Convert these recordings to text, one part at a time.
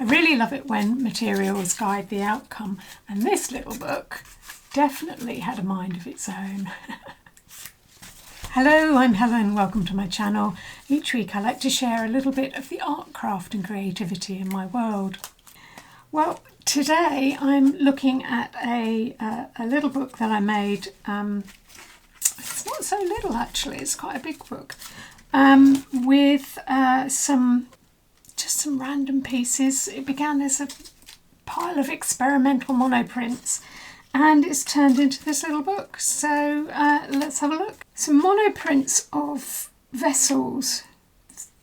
I really love it when materials guide the outcome, and this little book definitely had a mind of its own. Hello, I'm Helen, welcome to my channel. Each week I like to share a little bit of the art, craft and creativity in my world. Well, today I'm looking at a little book that I made. It's not so little actually, it's quite a big book, with some random pieces. It began as a pile of experimental monoprints and it's turned into this little book. So let's have a look. Some monoprints of vessels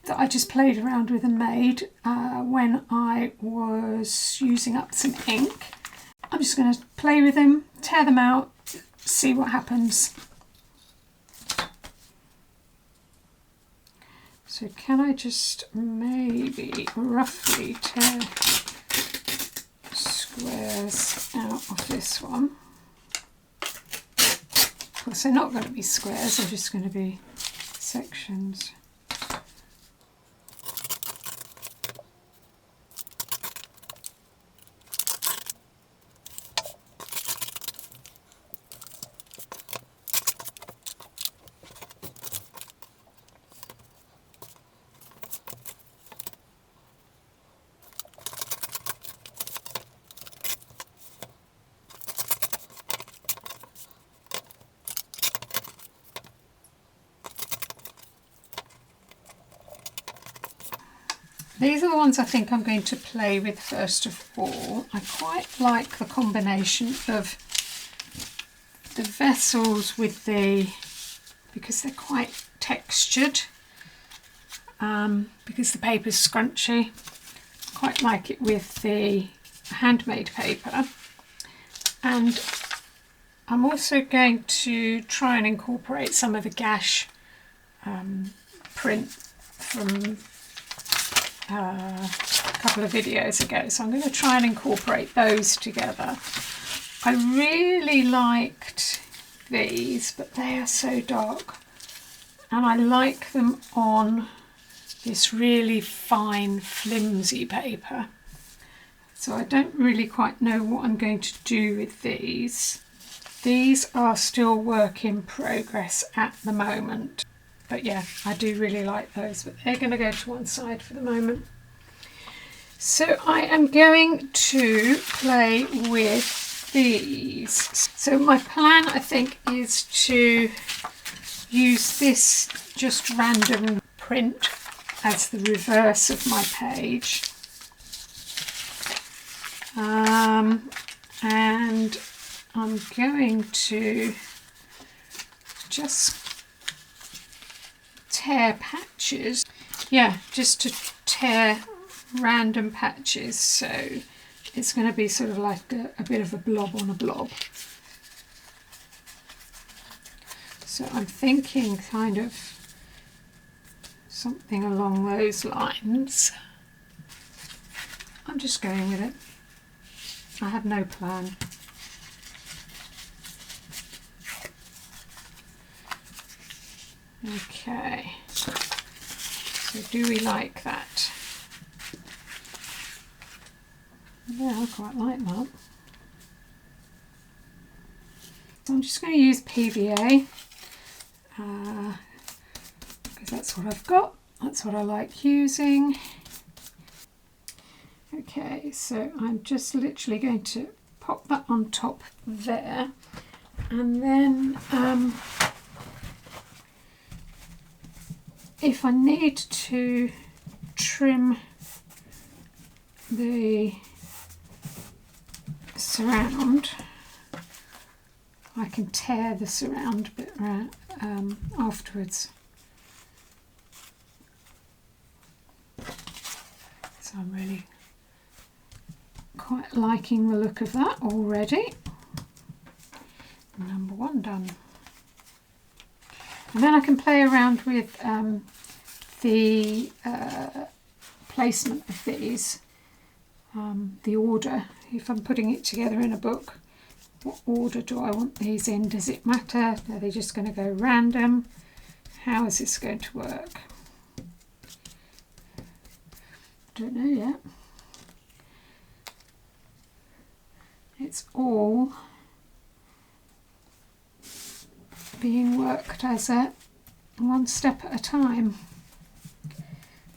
that I just played around with and made when I was using up some ink. I'm just going to play with them, tear them out, see what happens. So can I just maybe roughly tear squares out of this one? Of course they're not going to be squares, they're just going to be sections. These are the ones I think I'm going to play with first of all. I quite like the combination of the vessels with because they're quite textured, because the paper's scrunchy. I quite like it with the handmade paper. And I'm also going to try and incorporate some of the gash print from a couple of videos ago, so I'm going to try and incorporate those together. I really liked these, but they are so dark, and I like them on this really fine flimsy paper, so I don't really quite know what I'm going to do with these. These are still work in progress at the moment. But yeah, I do really like those, but they're going to go to one side for the moment. So I am going to play with these. So my plan, I think, is to use this just random print as the reverse of my page. And I'm going to just tear patches, just to tear random patches, so it's going to be sort of like a bit of a blob on a blob. So I'm thinking kind of something along those lines. I'm just going with it. I have no plan. Okay, so do we like that? Yeah, I quite like that. So I'm just going to use PVA because that's what I've got, that's what I like using. Okay, so I'm just literally going to pop that on top there, and then if I need to trim the surround, I can tear the surround bit afterwards. So I'm really quite liking the look of that already. Number one done. And then I can play around with the placement of these, the order. If I'm putting it together in a book, what order do I want these in? Does it matter? Are they just going to go random? How is this going to work? Don't know yet. it's all being worked as a one step at a time.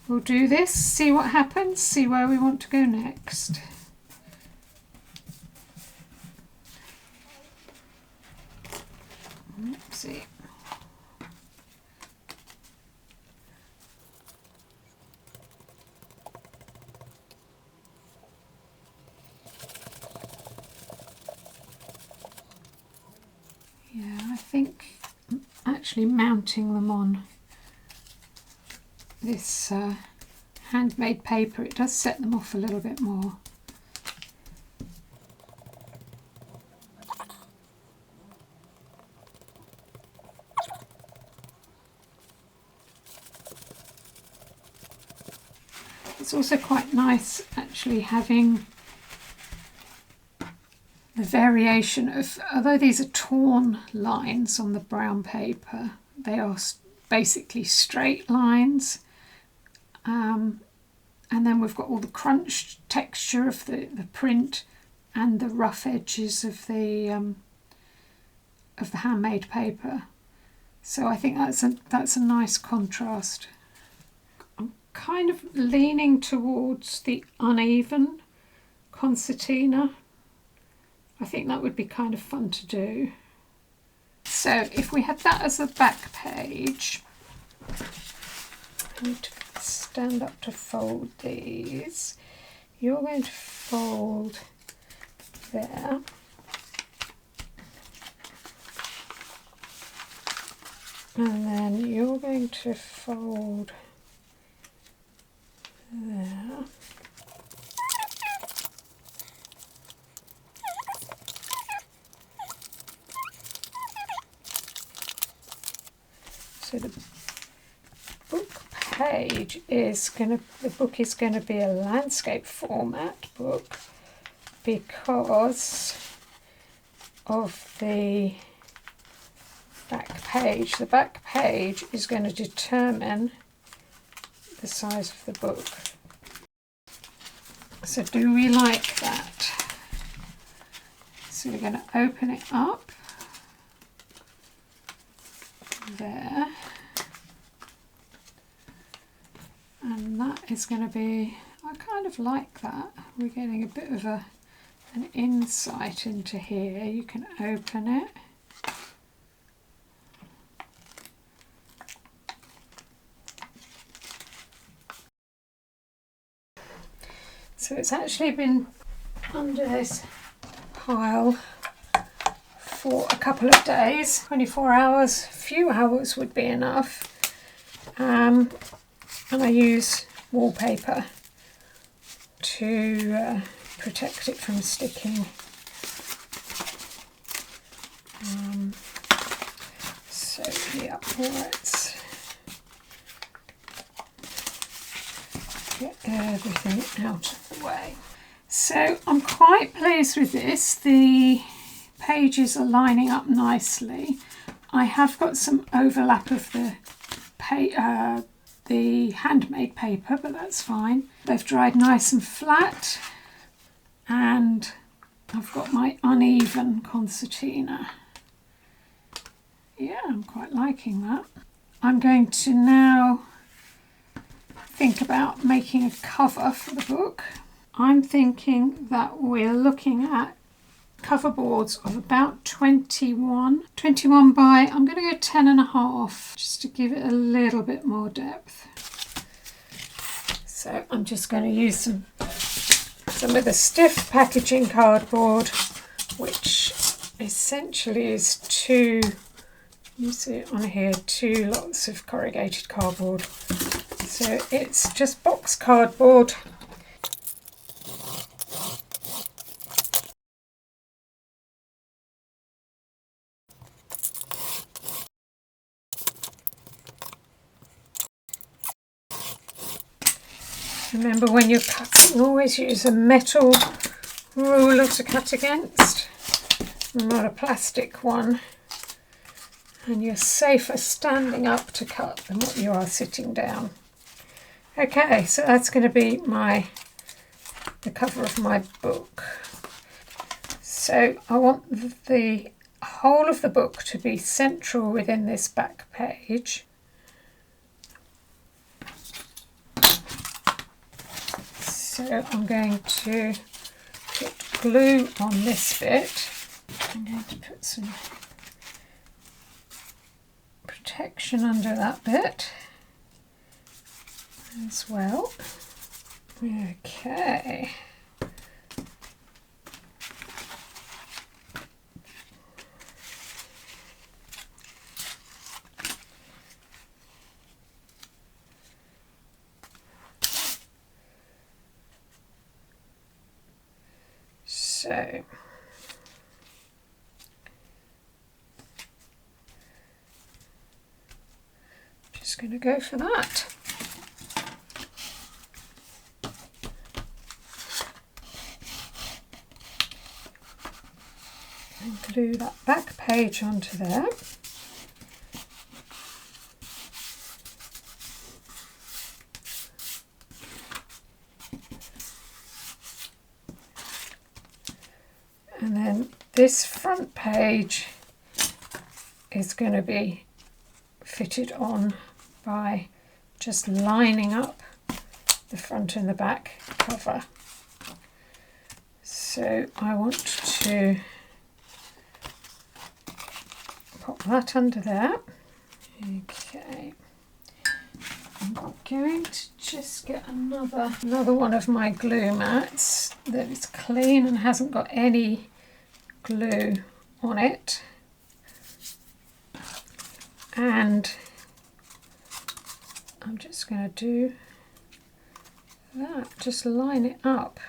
We'll do this, see what happens, see where we want to go next. Oopsie. Yeah, I think actually mounting them on this handmade paper, it does set them off a little bit more. It's also quite nice actually having the variation of, although these are torn lines on the brown paper, they are basically straight lines, and then we've got all the crunched texture of the print and the rough edges of the handmade paper. So I think that's a nice contrast. I'm kind of leaning towards the uneven Concertina. I think that would be kind of fun to do. So if we had that as a back page, I need to stand up to fold these. You're going to fold there. And then you're going to fold there. So the book page is the book is going to be a landscape format book because of the back page. The back page is going to determine the size of the book. So do we like that? So we're going to open it up there, and that is going to be, I kind of like that. We're getting a bit of an insight into here. You can open it. So it's actually been under this pile for a couple of days, 24 hours, a few hours would be enough. And I use wallpaper to protect it from sticking. So yeah, let's get everything out of the way. So I'm quite pleased with this. The pages are lining up nicely. I have got some overlap of the handmade paper, but that's fine. They've dried nice and flat, and I've got my uneven Concertina. Yeah, I'm quite liking that. I'm going to now think about making a cover for the book. I'm thinking that we're looking at cover boards of about 21 by, I'm going to go 10.5 just to give it a little bit more depth. So I'm just going to use some of the stiff packaging cardboard, which essentially is you see it on here, 2 lots of corrugated cardboard. So it's just box cardboard. Remember, when you're cutting, always use a metal ruler to cut against, not a plastic one. And you're safer standing up to cut than what you are sitting down. Okay, so that's going to be the cover of my book. So I want the whole of the book to be central within this back page. So I'm going to put glue on this bit. I'm going to put some protection under that bit as well. Okay. So just going to go for that. And glue that back page onto there. And then this front page is going to be fitted on by just lining up the front and the back cover. So I want to pop that under there. Okay. I'm going to just get another one of my glue mats that is clean and hasn't got any glue on it, and I'm just going to do that, just line it up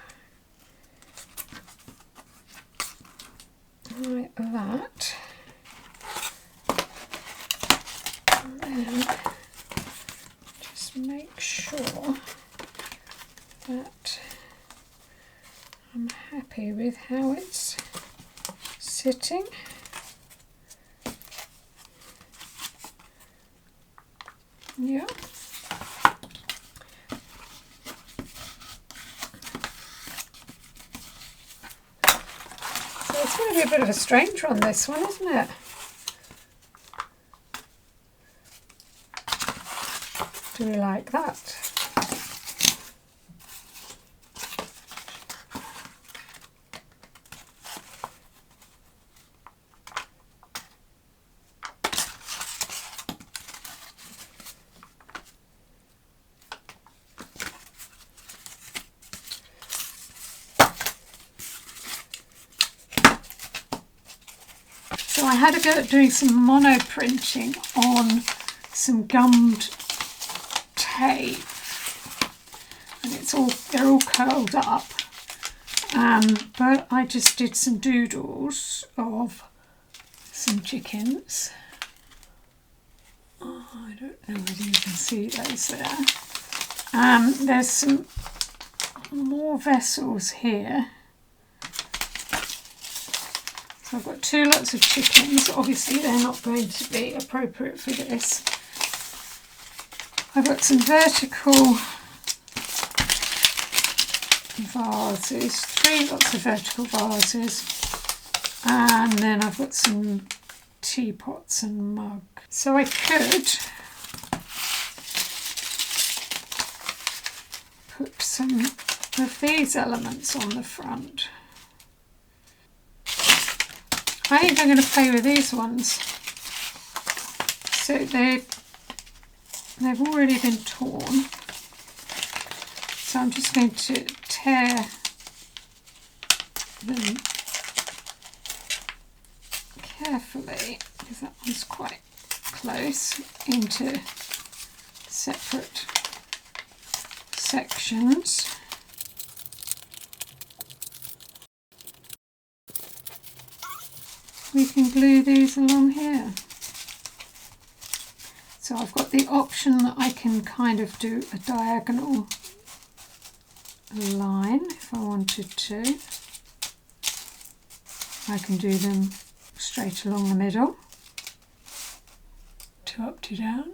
like that, and then just make sure that I'm happy with how it's sitting. Yeah. So it's going to be a bit of a stranger on this one, isn't it? Do we like that? So I had a go at doing some mono printing on some gummed tape, and they're all curled up. But I just did some doodles of some chickens. Oh, I don't know whether you can see those there. There's some more vessels here. So I've got two lots of chickens. Obviously they're not going to be appropriate for this. I've got some vertical vases, three lots of vertical vases, and then I've got some teapots and mugs. So I could put some of these elements on the front. I think I'm going to play with these ones. So they've already been torn. So I'm just going to tear them carefully, because that one's quite close, into separate sections. We can glue these along here. So I've got the option that I can kind of do a diagonal line if I wanted to. I can do them straight along the middle. Two up, two down.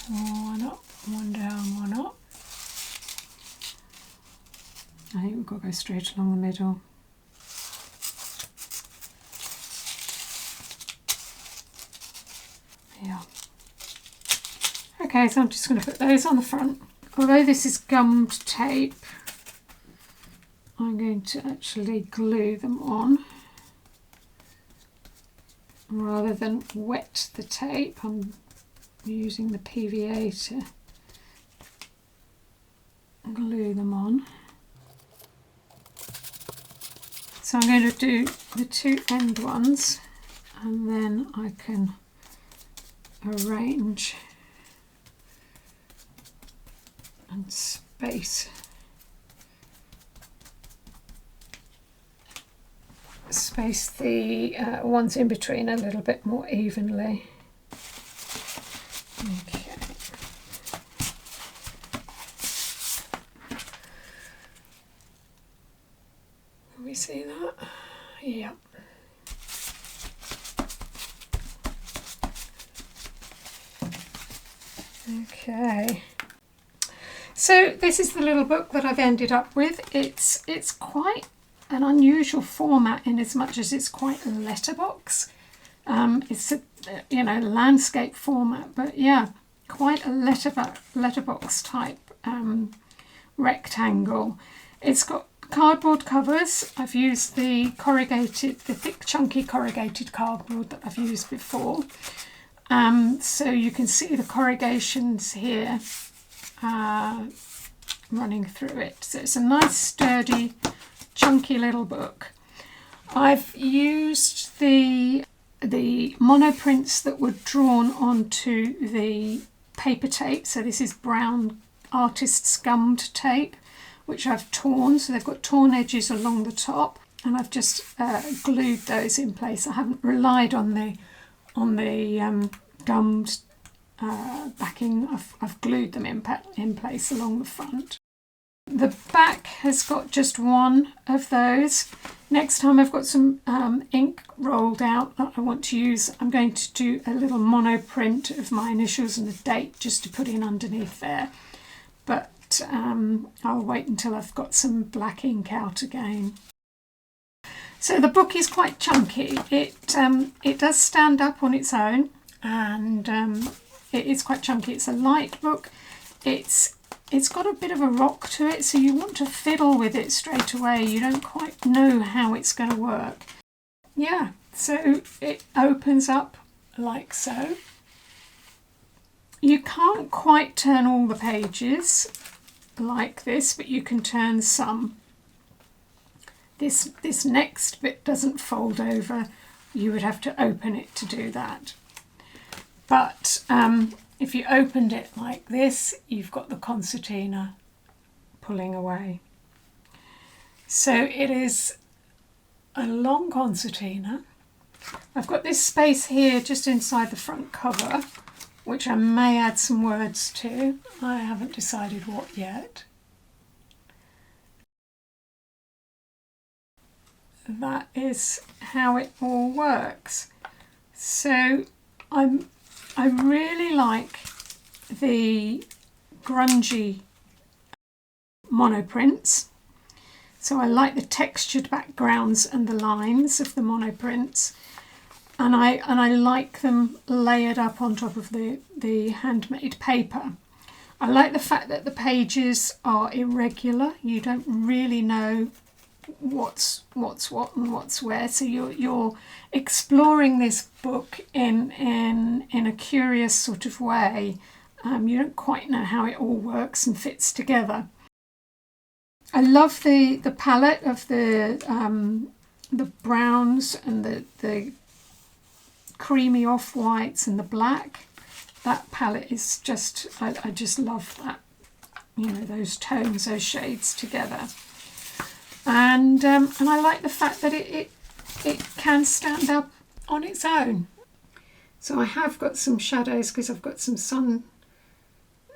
One up, one down, one up. I think we've got to go straight along the middle. Okay, so I'm just going to put those on the front. Although this is gummed tape, I'm going to actually glue them on rather than wet the tape. I'm using the PVA to glue them on. So I'm going to do the two end ones, and then I can arrange and space the ones in between a little bit more evenly. Okay. Can we see that? Yeah. Okay. So this is the little book that I've ended up with. It's quite an unusual format in as much as it's quite a letterbox. It's a landscape format, but yeah, quite a letterbox type rectangle. It's got cardboard covers. I've used the thick chunky corrugated cardboard that I've used before. So you can see the corrugations here running through it. So it's a nice sturdy chunky little book. I've used the monoprints that were drawn onto the paper tape. So this is brown artist's gummed tape, which I've torn. So they've got torn edges along the top, and I've just glued those in place. I haven't relied on the gummed backing. I've glued them in place along the front. The back has got just one of those. Next time I've got some ink rolled out that I want to use, I'm going to do a little monoprint of my initials and a date just to put in underneath there. But I'll wait until I've got some black ink out again. So the book is quite chunky. It does stand up on its own, and it is quite chunky. It's a light book. It's got a bit of a rock to it, so you want to fiddle with it straight away. You don't quite know how it's going to work. Yeah, so it opens up like so. You can't quite turn all the pages like this, but you can turn some. This next bit doesn't fold over. You would have to open it to do that. But if you opened it like this, you've got the concertina pulling away. So it is a long concertina. I've got this space here just inside the front cover, which I may add some words to. I haven't decided what yet. That is how it all works. So I really like the grungy monoprints. So I like the textured backgrounds and the lines of the monoprints, and I like them layered up on top of the handmade paper. I like the fact that the pages are irregular. You don't really know what's what and what's where, so you're exploring this book in a curious sort of way. You don't quite know how it all works and fits together. I love the palette of the browns and the creamy off-whites and the black. That palette is just, I just love that, those tones, those shades together. And I like the fact that it can stand up on its own. So I have got some shadows because I've got some sun.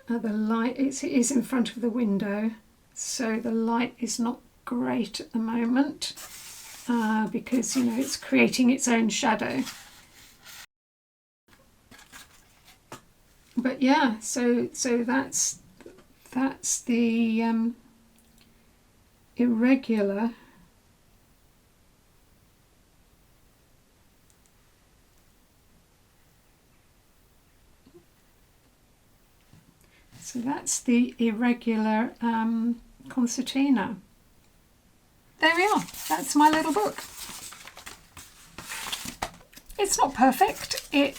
The light is in front of the window, so the light is not great at the moment because it's creating its own shadow. But yeah, so that's the irregular that's the irregular concertina. There we are, that's my little book. It's not perfect, it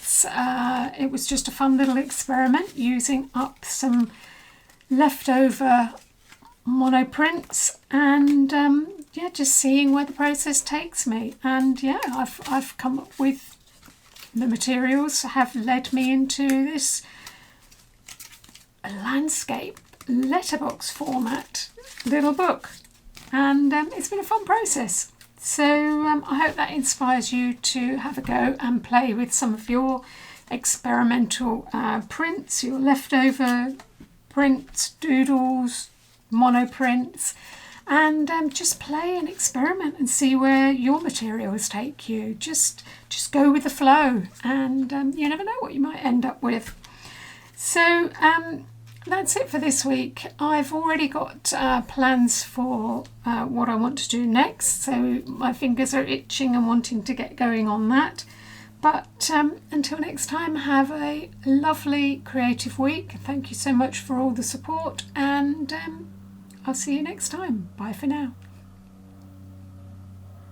was just a fun little experiment using up some leftover monoprints and yeah, just seeing where the process takes me. And yeah, I've come up with the materials have led me into this landscape letterbox format little book, and it's been a fun process. So I hope that inspires you to have a go and play with some of your experimental prints, your leftover prints, doodles, monoprints, and just play and experiment and see where your materials take you. Just go with the flow, and you never know what you might end up with. So that's it for this week. I've already got plans for what I want to do next, so my fingers are itching and wanting to get going on that. But until next time, have a lovely creative week. Thank you so much for all the support, and I'll see you next time. Bye for now.